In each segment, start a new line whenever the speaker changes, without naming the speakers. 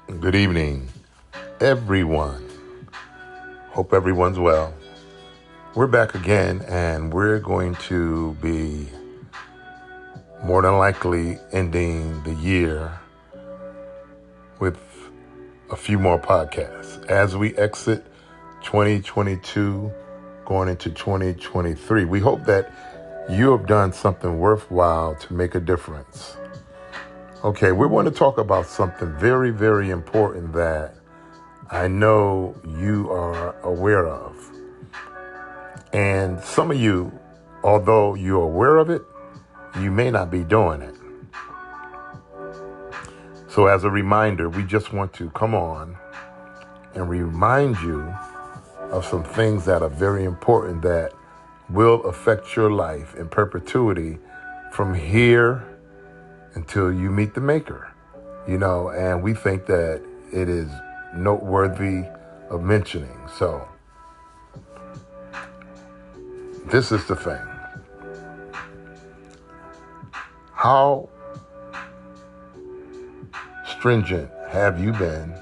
Good evening, everyone. Hope everyone's well. We're back again, and we're going to be more than likely ending the year with a few more podcasts as we exit 2022 going into 2023. We hope that you have done something worthwhile to make a difference. Okay, we want to talk about something very, very important that I know you are aware of. And some of you, although you're aware of it, you may not be doing it. So as a reminder, we just want to come on and remind you of some things that are very important that will affect your life in perpetuity from here until you meet the Maker. And we think that it is noteworthy of mentioning. So this is the thing. How stringent have you been?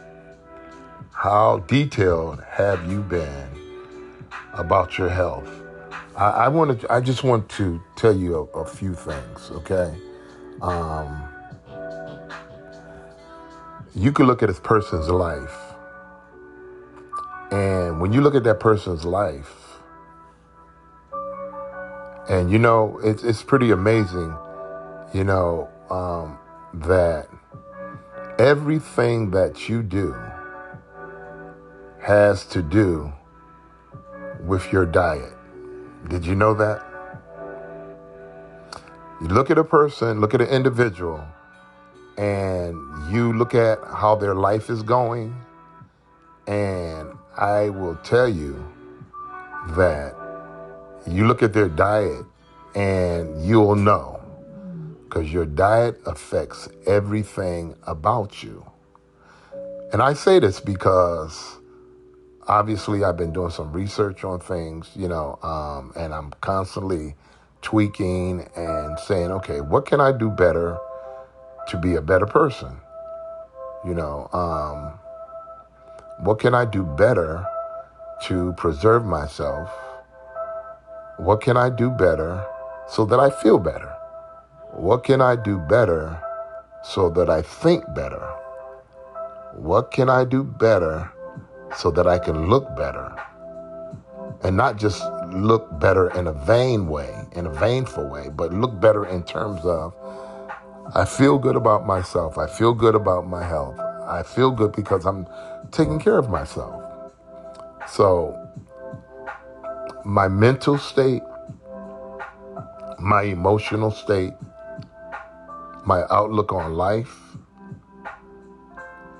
How detailed have you been about your health? I just want to tell you a few things, okay? You can look at a person's life, and when you look at that person's life, and it's pretty amazing, that everything that you do has to do with your diet. Did you know that? You look at a person, look at an individual, and you look at how their life is going, and I will tell you that you look at their diet and you'll know, because your diet affects everything about you. And I say this because obviously I've been doing some research on things, and I'm constantly tweaking and saying, okay, what can I do better to be a better person? What can I do better to preserve myself? What can I do better so that I feel better? What can I do better so that I think better? What can I do better so that I can look better? And not just look better in a vain way, in a vainful way, but look better in terms of I feel good about myself. I feel good about my health. I feel good because I'm taking care of myself. So my mental state, my emotional state, my outlook on life,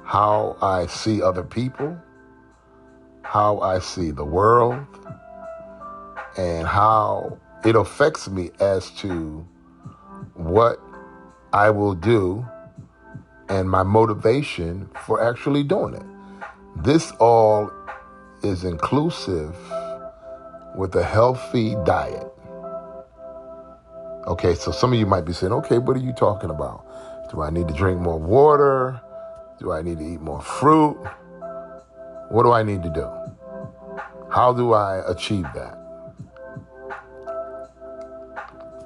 how I see other people, how I see the world, and how it affects me as to what I will do and my motivation for actually doing it. This all is inclusive with a healthy diet. Okay, so some of you might be saying, okay, what are you talking about? Do I need to drink more water? Do I need to eat more fruit? What do I need to do? How do I achieve that?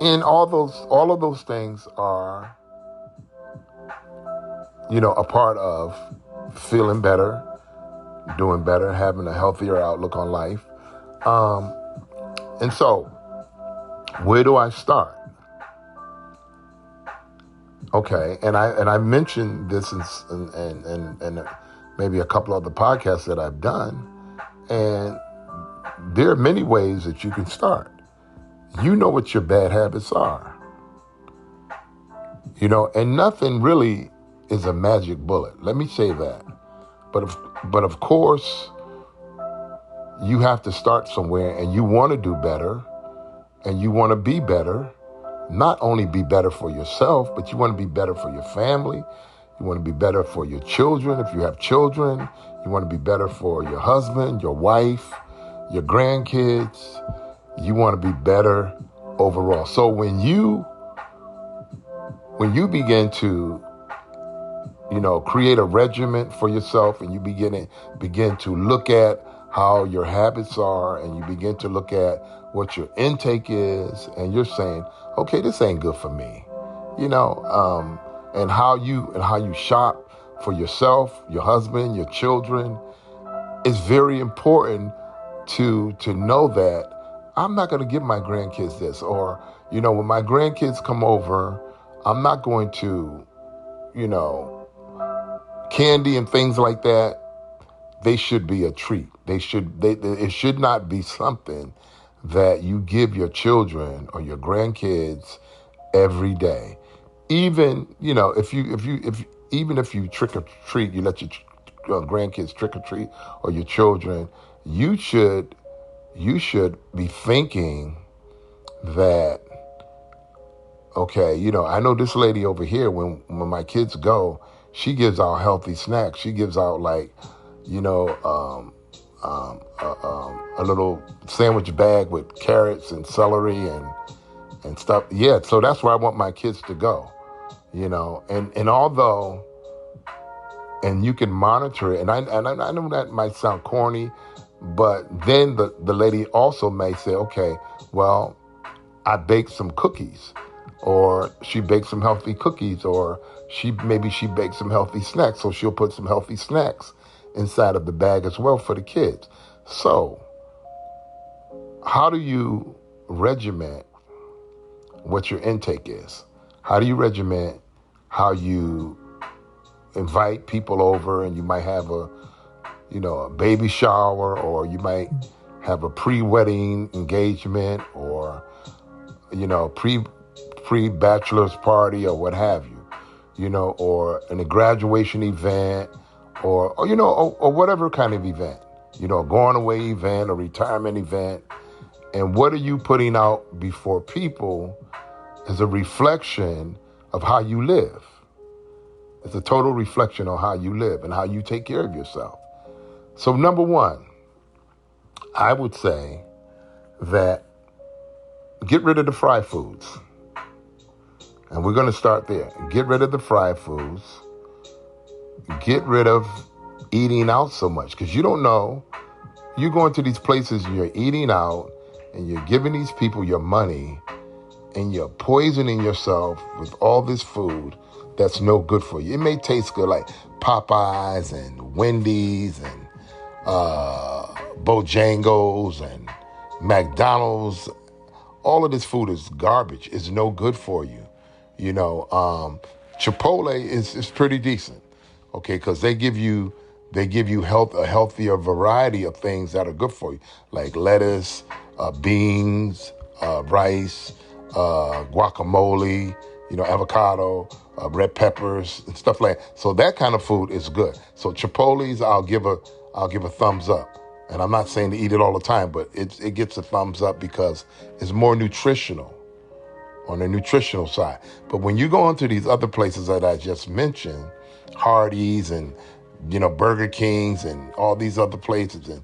And all of those things are, a part of feeling better, doing better, having a healthier outlook on life. And so, where do I start? Okay, and I mentioned this in maybe a couple of the podcasts that I've done, and there are many ways that you can start. You know what your bad habits are, and nothing really is a magic bullet. Let me say that. But of course, you have to start somewhere, and you want to do better, and you want to be better. Not only be better for yourself, but you want to be better for your family. You want to be better for your children. If you have children, you want to be better for your husband, your wife, your grandkids. You want to be better overall. So when you begin to create a regimen for yourself, and you begin to look at how your habits are, and you begin to look at what your intake is, and you're saying, okay, this ain't good for me, and how you shop for yourself, your husband, your children. It's very important to know that I'm not going to give my grandkids this, or when my grandkids come over, I'm not going to, candy and things like that. They should be a treat. It should not be something that you give your children or your grandkids every day. Even, even if you trick or treat, you let your grandkids trick or treat, or your children, you should be thinking that, okay, I know this lady over here, when my kids go, she gives out healthy snacks. She gives out a little sandwich bag with carrots and celery and stuff. Yeah, so that's where I want my kids to go, and although, and you can monitor it, and I know that might sound corny, but then the lady also may say, okay, well, I baked some cookies, or she baked some healthy cookies, or maybe she baked some healthy snacks, so she'll put some healthy snacks inside of the bag as well for the kids. So how do you regiment what your intake is? How do you regiment how you invite people over, and you might have a baby shower, or you might have a pre-wedding engagement, or pre-bachelor's party, or what have you, or in a graduation event, or whatever kind of event, a going away event, a retirement event. And what are you putting out before people is a reflection of how you live. It's a total reflection on how you live and how you take care of yourself. So number one, I would say that get rid of the fried foods. And we're going to start there. Get rid of the fried foods. Get rid of eating out so much, because you don't know. You're going to these places and you're eating out, and you're giving these people your money, and you're poisoning yourself with all this food that's no good for you. It may taste good, like Popeyes and Wendy's and Bojangles and McDonald's. All of this food is garbage. It's no good for you. Chipotle is pretty decent, okay, because they give you a healthier variety of things that are good for you, like lettuce, beans, rice, guacamole, avocado, red peppers, and stuff like that. So that kind of food is good. So Chipotle's, I'll give a thumbs up. And I'm not saying to eat it all the time, but it gets a thumbs up because it's more nutritional on the nutritional side. But when you go into these other places that I just mentioned, Hardee's and Burger Kings and all these other places and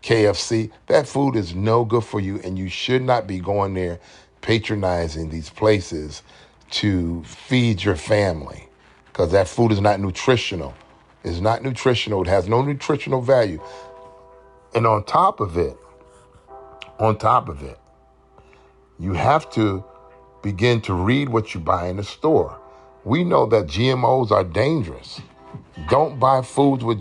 KFC, that food is no good for you, and you should not be going there patronizing these places to feed your family, because that food is not nutritional. It's not nutritional. It has no nutritional value. And on top of it, you have to begin to read what you buy in the store. We know that GMOs are dangerous. Don't buy foods with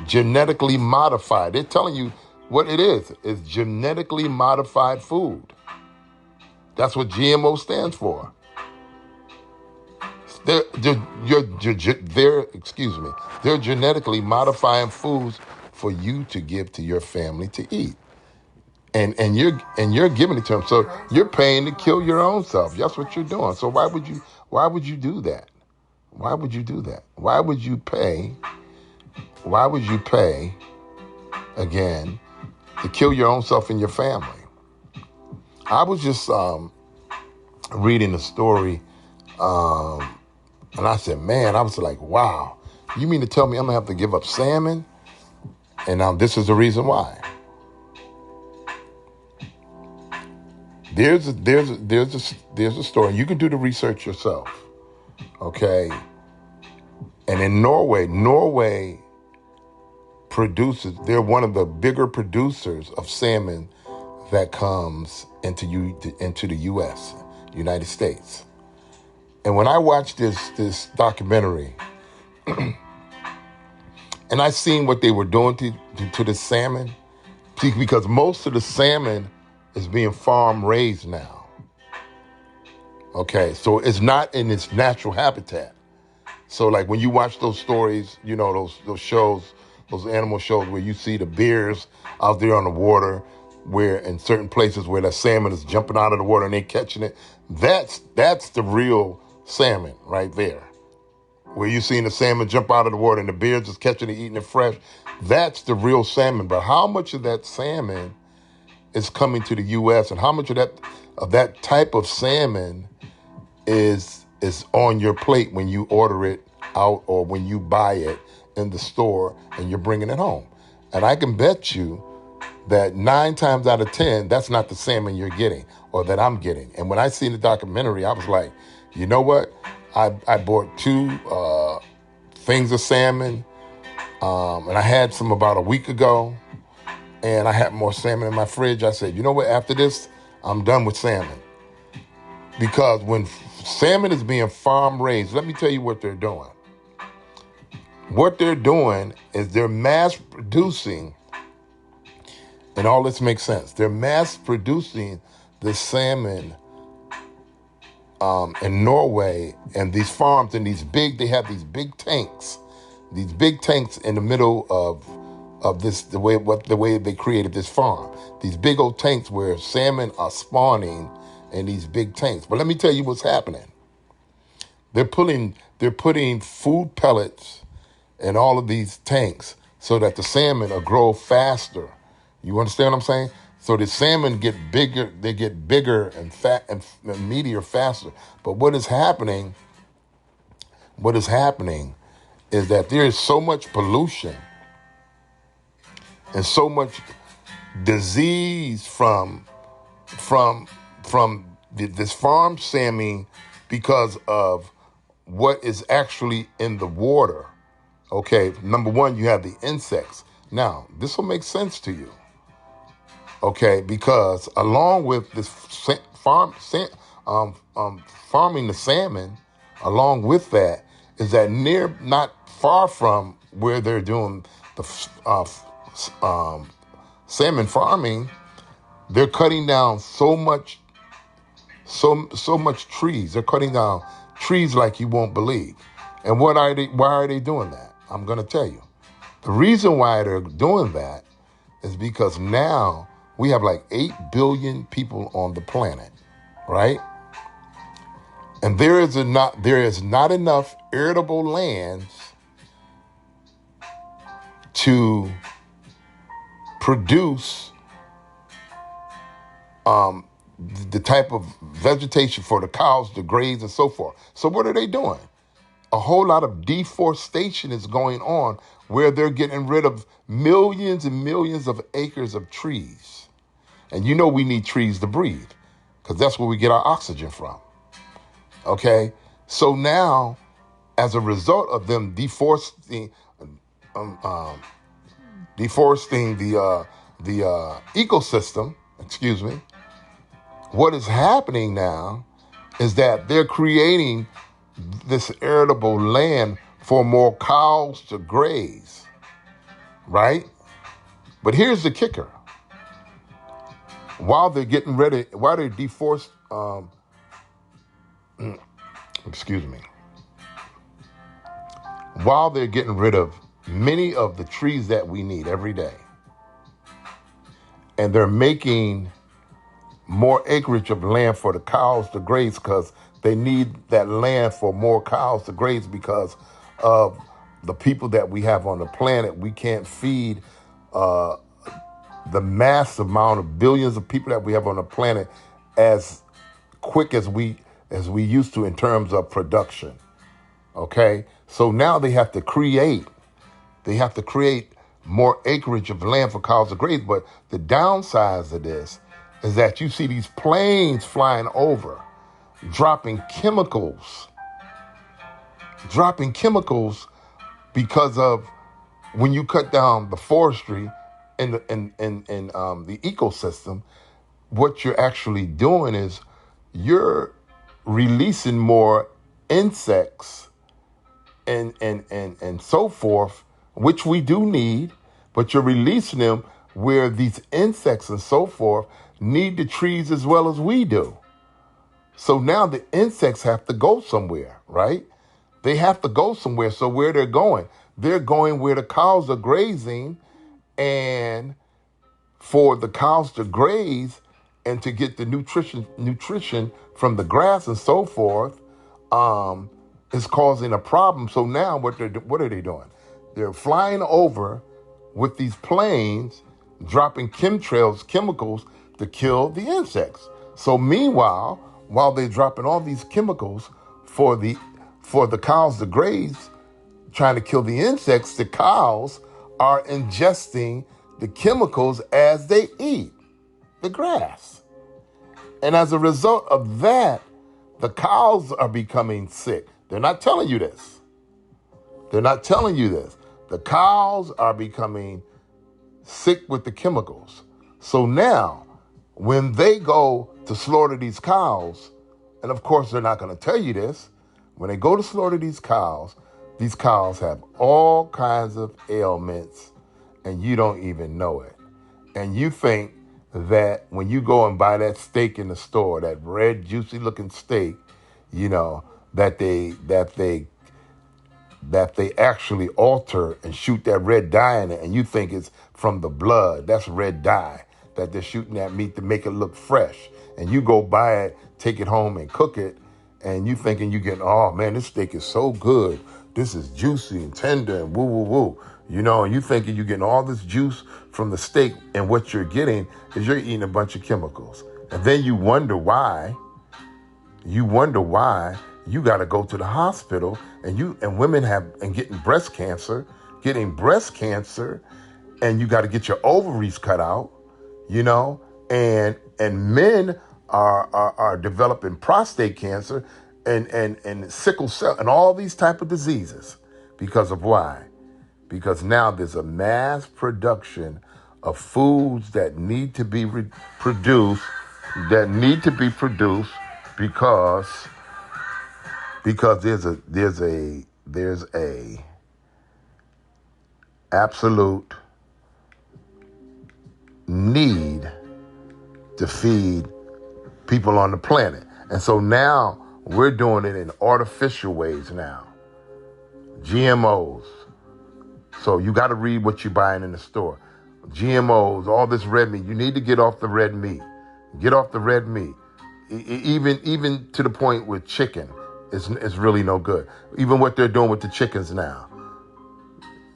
genetically modified. They're telling you what it is. It's genetically modified food. That's what GMO stands for. They're genetically modifying foods for you to give to your family to eat. And you're giving it to them. So you're paying to kill your own self. That's what you're doing. So why would you do that? Why would you do that? Why would you pay again to kill your own self and your family? I was just reading a story, and I said, man, I was like, wow, you mean to tell me I'm gonna have to give up salmon? And now this is the reason why. There's a story. You can do the research yourself. Okay, And in Norway they're one of the bigger producers of salmon that comes into the U.S., United States. And when I watched this documentary, and I seen what they were doing to the salmon, because most of the salmon is being farm raised now. Okay, so it's not in its natural habitat. So like when you watch those stories, you know, those shows, those animal shows where you see the bears out there on the water, where in certain places where the salmon is jumping out of the water and they catching it, that's the real salmon right there. Where you seeing the salmon jump out of the water and the bears just catching it, eating it fresh, that's the real salmon. But how much of that salmon is coming to the U.S. and how much of that type of salmon is on your plate when you order it out or when you buy it in the store and you're bringing it home? And I can bet you that 9 times out of 10, that's not the salmon you're getting or that I'm getting. And when I seen the documentary, I was like, you know what? I bought 2 things of salmon, and I had some about a week ago, and I had more salmon in my fridge. I said, you know what? After this, I'm done with salmon. Because when salmon is being farm raised, let me tell you what they're doing. What they're doing is they're mass producing, and all this makes sense. They're mass producing the salmon in Norway, and these farms and they have these big tanks in the middle of this, the way they created this farm. These big old tanks where salmon are spawning in these big tanks. But let me tell you what's happening. They're putting food pellets in all of these tanks so that the salmon will grow faster. You understand what I'm saying? So the salmon get bigger and fat and meatier faster. But what is happening is that there is so much pollution and so much disease from this farm salmon because of what is actually in the water. Okay, number one, you have the insects. Now, this will make sense to you. Okay, because along with this farming the salmon, along with that is that not far from where they're doing the salmon farming, they're cutting down so much trees. They're cutting down trees like you won't believe. And why are they doing that? I'm going to tell you. The reason why they're doing that is because now we have like 8 billion people on the planet, right? And there is not enough arable lands to produce the type of vegetation for the cows to graze and so forth. So what are they doing? A whole lot of deforestation is going on where they're getting rid of millions and millions of acres of trees. And you know we need trees to breathe because that's where we get our oxygen from. Okay? So now, as a result of them deforesting the ecosystem, what is happening now is that they're creating this arable land for more cows to graze, right? But here's the kicker. While they're deforest, while they're getting rid of many of the trees that we need every day, and they're making more acreage of land for the cows to graze because they need that land for more cows to graze because of the people that we have on the planet. We can't feed the massive amount of billions of people that we have on the planet as quick as we used to in terms of production. Okay? So now they have to create more acreage of land for cows to graze. But the downsides of this is that you see these planes flying over, dropping chemicals because of when you cut down the forestry and the ecosystem, what you're actually doing is you're releasing more insects and so forth, which we do need, but you're releasing them where these insects and so forth need the trees as well as we do. So now the insects have to go somewhere, right? They have to go somewhere. So where they're going where the cows are grazing, and for the cows to graze and to get the nutrition from the grass and so forth, is causing a problem. So now what are they doing? They're flying over with these planes, dropping chemicals to kill the insects. So meanwhile, while they're dropping all these chemicals for the cows to graze, trying to kill the insects, the cows are ingesting the chemicals as they eat the grass. And as a result of that, the cows are becoming sick. They're not telling you this. They're not telling you this. The cows are becoming sick with the chemicals. So now, when they go to slaughter these cows, and of course they're not going to tell you this, when they go to slaughter these cows have all kinds of ailments, and you don't even know it. And you think that when you go and buy that steak in the store, that red, juicy looking steak, that they actually alter and shoot that red dye in it, and you think it's from the blood. That's red dye that they're shooting that meat to make it look fresh. And you go buy it, take it home and cook it, and you thinking you getting, oh man, this steak is so good. This is juicy and tender and woo, woo, woo. And you thinking you're getting all this juice from the steak, and what you're getting is you're eating a bunch of chemicals. And then you wonder why you got to go to the hospital, and women getting breast cancer, and you got to get your ovaries cut out, and men are developing prostate cancer and sickle cell and all these type of diseases. Because of why? Because now there's a mass production of foods that need to be produced because there's a absolute need to feed people on the planet. And so now we're doing it in artificial ways now. GMOs. So you got to read what you're buying in the store. GMOs, all this red meat. You need to get off the red meat. Get off the red meat. Even to the point with chicken, it's really no good. Even what they're doing with the chickens now.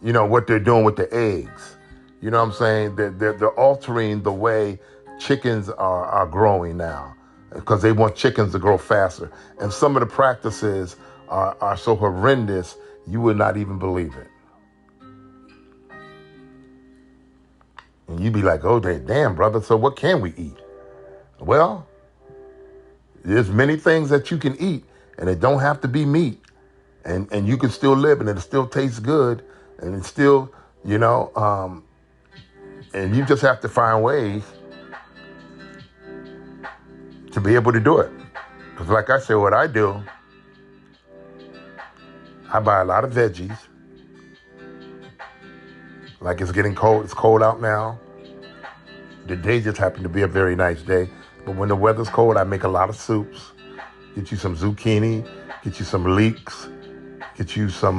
What they're doing with the eggs. You know what I'm saying? They're altering the way chickens are growing now, because they want chickens to grow faster. And some of the practices are so horrendous, you would not even believe it. And you'd be like, oh, damn, brother, so what can we eat? Well, there's many things that you can eat, and it don't have to be meat. And you can still live, and it still tastes good, and it's still, and you just have to find ways to be able to do it. Because like I said, what I do, I buy a lot of veggies. Like it's getting cold. It's cold out now. The day just happened to be a very nice day. But when the weather's cold, I make a lot of soups. Get you some zucchini. Get you some leeks. Get you some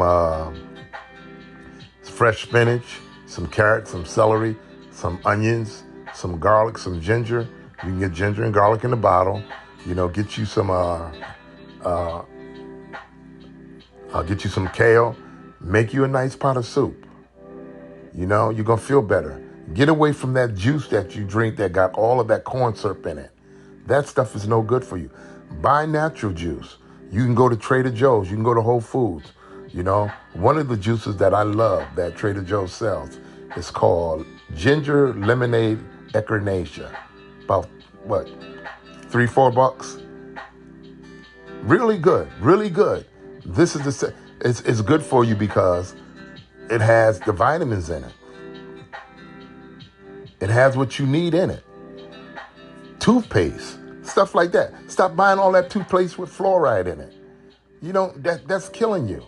fresh spinach, some carrots, some celery, some onions, some garlic, some ginger. You can get ginger and garlic in the bottle. Get you some get you some kale. Make you a nice pot of soup. You're going to feel better. Get away from that juice that you drink that got all of that corn syrup in it. That stuff is no good for you. Buy natural juice. You can go to Trader Joe's. You can go to Whole Foods. One of the juices that I love that Trader Joe's sells is called Ginger Lemonade Echinacea. About, $3-4? Really good. Really good. This is it's good for you because It has the vitamins in it. It has what you need in it. Toothpaste, stuff like that. Stop buying all that toothpaste with fluoride in it. That's killing you.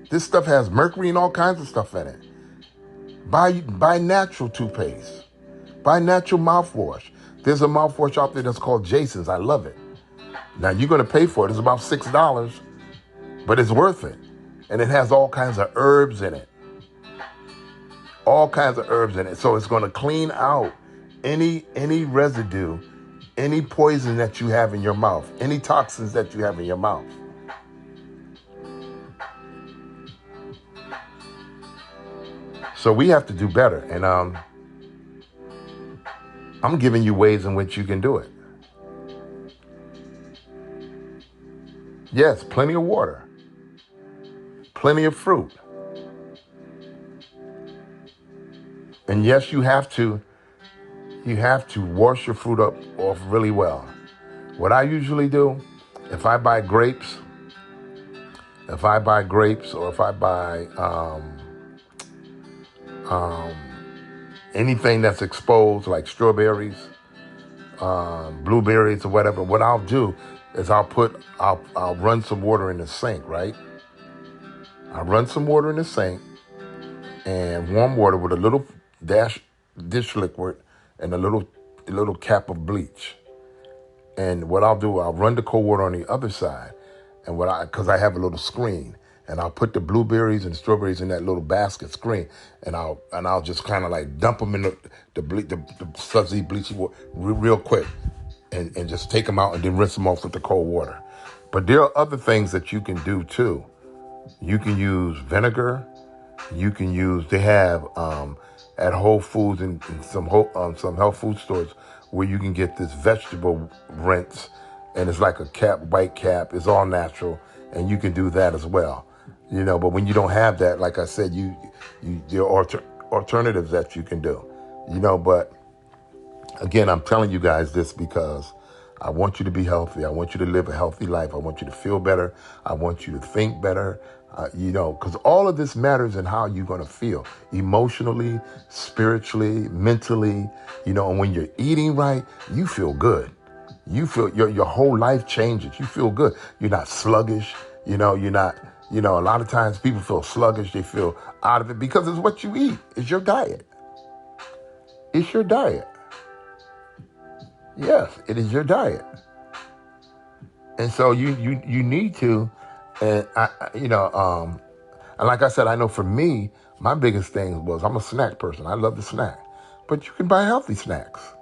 This stuff has mercury and all kinds of stuff in it. Buy natural toothpaste. Buy natural mouthwash. There's a mouthwash out there that's called Jason's. I love it. Now you're going to pay for it. It's about $6, but it's worth it. And it has all kinds of herbs in it. All kinds of herbs in it. So it's going to clean out any residue, any poison that you have in your mouth, any toxins that you have in your mouth. So we have to do better. And I'm giving you ways in which you can do it. Yes, plenty of water. Plenty of fruit. And yes, you have to wash your fruit off really well. What I usually do, if I buy grapes, or if I buy anything that's exposed, like strawberries, blueberries or whatever, what I'll do is I'll run some water in the sink, right? I run some water in the sink and warm water with a little dish liquid and a little cap of bleach. And what I'll do, I'll run the cold water on the other side, and because I have a little screen, and I'll put the blueberries and strawberries in that little basket screen, and I'll just kind of like dump them in the sudsy bleachy water real quick, and just take them out and then rinse them off with the cold water. But there are other things that you can do too. You can use vinegar. They have at Whole Foods and some health food stores where you can get this vegetable rinse, and it's like a white cap. It's all natural, and you can do that as well. But when you don't have that, like I said, there are alternatives that you can do. But again, I'm telling you guys this because I want you to be healthy. I want you to live a healthy life. I want you to feel better. I want you to think better. Because all of this matters in how you're going to feel emotionally, spiritually, mentally, and when you're eating right, you feel good. You feel your whole life changes. You feel good. You're not sluggish. You're not, a lot of times people feel sluggish. They feel out of it because it's what you eat. It's your diet. It's your diet. Yes, it is your diet. And so you need to, and and like I said, I know for me, my biggest thing was I'm a snack person. I love to snack, but you can buy healthy snacks.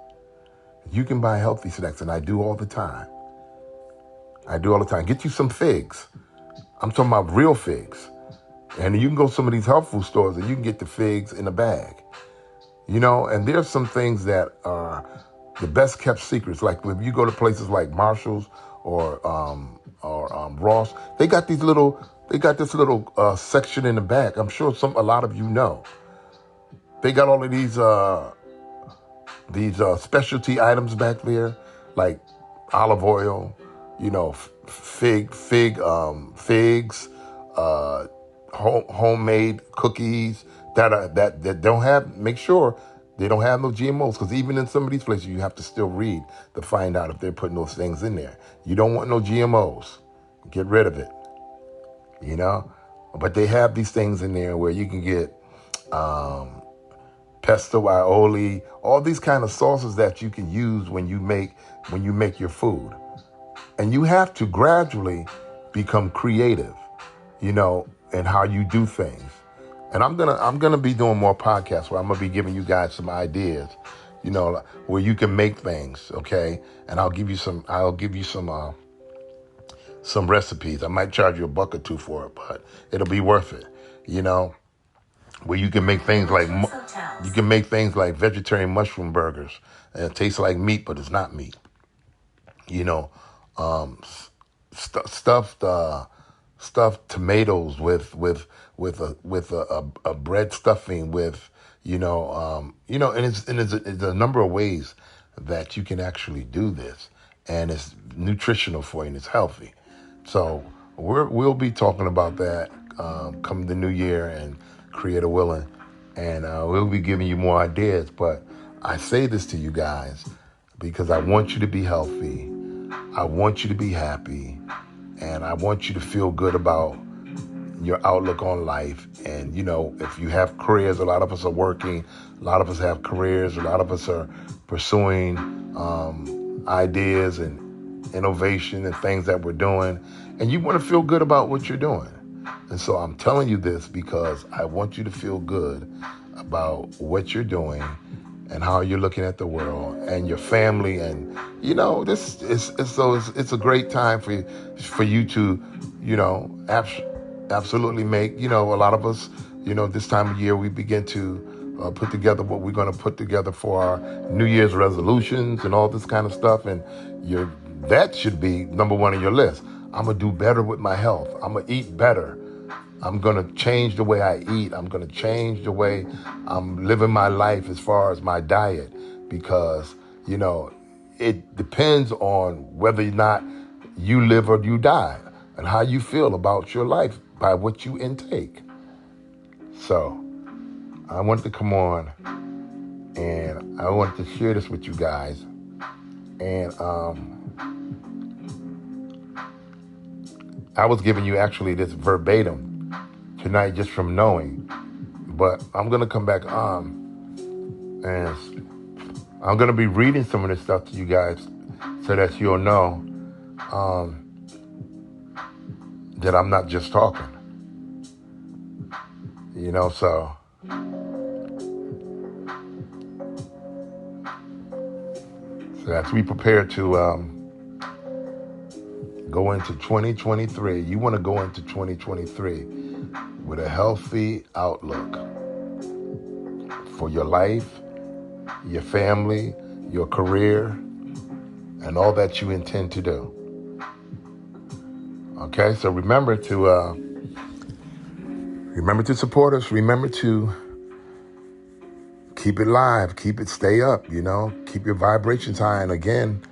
You can buy healthy snacks, and I do all the time. Get you some figs. I'm talking about real figs. And you can go to some of these health food stores and you can get the figs in a bag. And there's some things that are the best kept secrets. Like if you go to places like Marshall's or Ross, they got this little section in the back. I'm sure a lot of you know. They got all of these specialty items back there, like olive oil, figs, homemade cookies that don't have. Make sure they don't have no GMOs, because even in some of these places, you have to still read to find out if they're putting those things in there. You don't want no GMOs. Get rid of it. But they have these things in there where you can get pesto aioli, all these kind of sauces that you can use when you make your food. And you have to gradually become creative, in how you do things. And I'm gonna be doing more podcasts where I'm gonna be giving you guys some ideas, where you can make things, okay? And I'll give you some recipes. I might charge you $1 or $2 for it, but it'll be worth it, where you can make things like vegetarian mushroom burgers, and it tastes like meat, but it's not meat. Stuffed tomatoes with a bread stuffing with, and it's a number of ways that you can actually do this, and it's nutritional for you and it's healthy. So we'll be talking about that come the new year and Creator willing. And we'll be giving you more ideas. But I say this to you guys because I want you to be healthy. I want you to be happy. And I want you to feel good about your outlook on life. And, if you have careers, a lot of us are working, a lot of us have careers, a lot of us are pursuing ideas and innovation and things that we're doing, and you want to feel good about what you're doing. And so I'm telling you this because I want you to feel good about what you're doing and how you're looking at the world and your family. And, this is it's a great time for you to, absolutely make, a lot of us, this time of year we begin to put together what we're going to put together for our New Year's resolutions and all this kind of stuff. And that should be number one on your list. I'm going to do better with my health. I'm going to eat better. I'm going to change the way I eat. I'm going to change the way I'm living my life as far as my diet, because, it depends on whether or not you live or you die and how you feel about your life by what you intake. So I wanted to come on and I wanted to share this with you guys. And I was giving you actually this verbatim tonight just from knowing, but I'm going to come back on and I'm going to be reading some of this stuff to you guys so that you'll know that I'm not just talking, so as we prepare to go into 2023, you want to go into 2023 with a healthy outlook for your life, your family, your career, and all that you intend to do. Okay, so remember to support us. Remember to keep it live, stay up, keep your vibrations high. And again,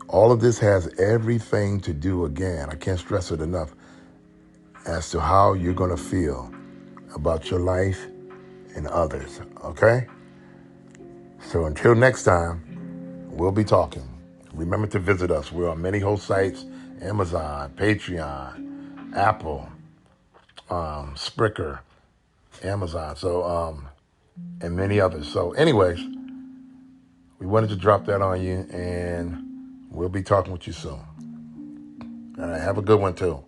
all of this has everything to do, again, I can't stress it enough, as to how you're going to feel about your life and others, okay? So until next time, we'll be talking. Remember to visit us. We're on many host sites, Amazon, Patreon, Apple, Spreaker, Amazon, and many others. So anyways, we wanted to drop that on you, and we'll be talking with you soon. All right, have a good one too.